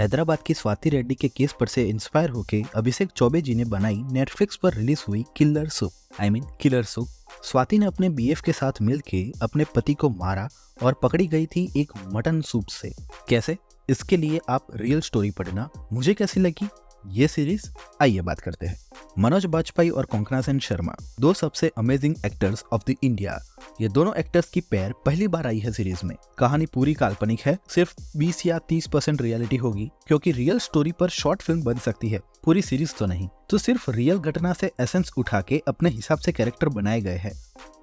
हैदराबाद की स्वाति रेड्डी के केस पर से इंस्पायर होके अभिषेक चौबे जी ने बनाई नेटफ्लिक्स पर रिलीज हुई किलर सूप। स्वाति ने अपने बीएफ के साथ मिलके अपने पति को मारा और पकड़ी गई थी एक मटन सूप से। कैसे? इसके लिए आप रियल स्टोरी पढ़ना। मुझे कैसी लगी ये सीरीज, आइए बात करते हैं। मनोज बाजपेयी और कोंकणा सेन शर्मा, दो सबसे amazing actors of the India. ये दोनों एक्टर्स की पेयर पहली बार आई है सीरीज में। कहानी पूरी काल्पनिक है, सिर्फ 20 या 30% रियलिटी होगी, क्योंकि रियल स्टोरी पर शॉर्ट फिल्म बन सकती है, पूरी सीरीज तो नहीं। तो सिर्फ रियल घटना से एसेंस उठा के अपने हिसाब से कैरेक्टर बनाए गए हैं।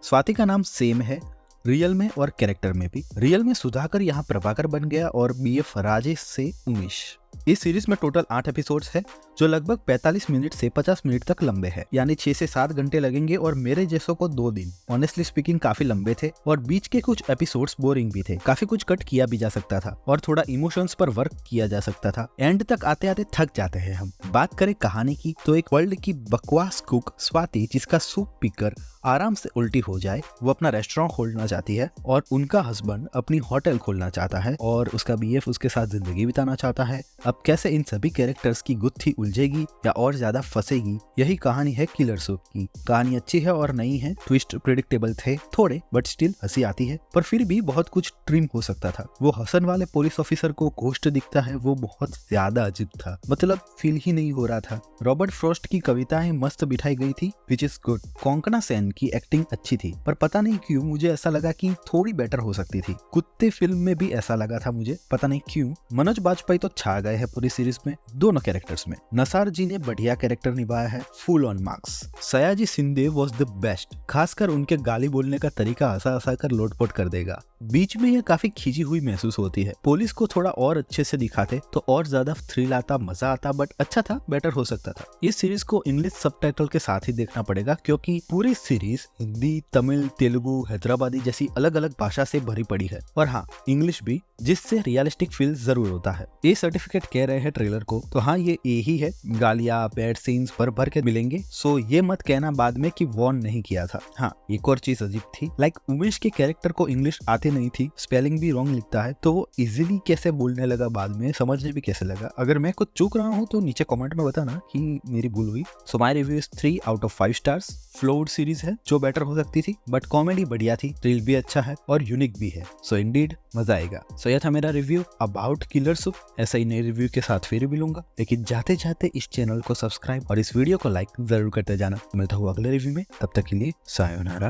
स्वाति का नाम सेम है रियल में और कैरेक्टर में भी। रियल में सुधाकर यहाँ प्रभाकर बन गया और बीएफ राजेश से उमेश। इस सीरीज में टोटल 8 एपिसोड्स है, जो लगभग 45 मिनट से 50 मिनट तक लंबे हैं, यानी 6 से 7 घंटे लगेंगे और मेरे जैसों को 2 दिन। ऑनेस्टली स्पीकिंग काफी लंबे थे और बीच के कुछ एपिसोड्स बोरिंग भी थे। काफी कुछ कट किया भी जा सकता था और थोड़ा इमोशंस पर वर्क किया जा सकता था। एंड तक आते आते थक जाते हैं हम। बात करें कहानी की, तो एक वर्ल्ड की बकवास कुक स्वाति, जिसका सूप पीकर आराम से उल्टी हो जाए, वो अपना रेस्टोरेंट खोलना चाहती है और उनका हस्बैंड अपनी होटल खोलना चाहता है और उसका बीएफ उसके साथ जिंदगी बिताना चाहता है। अब कैसे इन सभी कैरेक्टर्स की गुत्थी उलझेगी या और ज्यादा फंसेगी, यही कहानी है किलर सूप की। कहानी अच्छी है और नई है, ट्विस्ट प्रेडिक्टेबल थे थोड़े, बट स्टिल हंसी आती है। पर फिर भी बहुत कुछ ट्रिम हो सकता था। वो हसन वाले पुलिस ऑफिसर को घोस्ट दिखता है, वो बहुत ज्यादा अजीब था, मतलब फील ही नहीं हो रहा था। रॉबर्ट फ्रॉस्ट की कविताएं मस्त बिठाई गई थी, which is good. Konkona Sen की एक्टिंग अच्छी थी, पर पता नहीं क्यों मुझे ऐसा लगा कि थोड़ी बेटर हो सकती थी। कुत्ते फिल्म में भी ऐसा लगा था मुझे, पता नहीं क्यों। मनोज बाजपेयी तो छा गए हैं पूरी सीरीज में, दोनों कैरेक्टर्स में। नसार जी ने बढ़िया कैरेक्टर निभाया है, full on marks. Sayaji Shinde was the best, खासकर उनके गाली बोलने का तरीका हंसा हंसा कर लोटपोट कर देगा। बीच में ये काफी खींची हुई महसूस होती है। पुलिस को थोड़ा और अच्छे से दिखाते तो और ज्यादा थ्रिल आता, मजा आता, बट अच्छा था, बेटर हो सकता था। इस सीरीज को इंग्लिश सबटाइटल के साथ ही देखना पड़ेगा, क्योंकि पूरी सीरीज हिंदी, तमिल, तेलुगु, हैदराबादी जैसी अलग अलग भाषा से भरी पड़ी है, और हाँ, इंग्लिश भी, जिससे रियलिस्टिक फील जरूर होता है। ये सर्टिफिकेट कह रहे हैं ट्रेलर को, तो हाँ, ये ही है। गालियां, बैड सीन्स भर के मिलेंगे, सो ये मत कहना बाद में कि वॉर्न नहीं किया था। हाँ, एक और चीज अजीब थी, लाइक उमेश के कैरेक्टर को इंग्लिश आती नहीं थी, स्पेलिंग भी रॉन्ग लिखता है, तो वो इजीली कैसे बोलने लगा, बाद में समझने भी कैसे लगा। अगर मैं कुछ चूक रहा हूँ तो नीचे कमेंट में बताना कि मेरी भूल हुई। So my review is 3 out of 5 stars. Flowed series है जो बेटर हो सकती थी, बट कॉमेडी बढ़िया थी, थ्रिल भी अच्छा है और यूनिक भी है, सो इंडीड मजा आएगा। सो यह था मेरा रिव्यू अबाउट किलर सूप। ऐसा ही नए रिव्यू के साथ फिर भी लूंगा, लेकिन जाते जाते इस चैनल को सब्सक्राइब और इस वीडियो को लाइक जरूर करते जाना। मिलता हूँ अगले रिव्यू में, तब तक के लिए सायोनारा।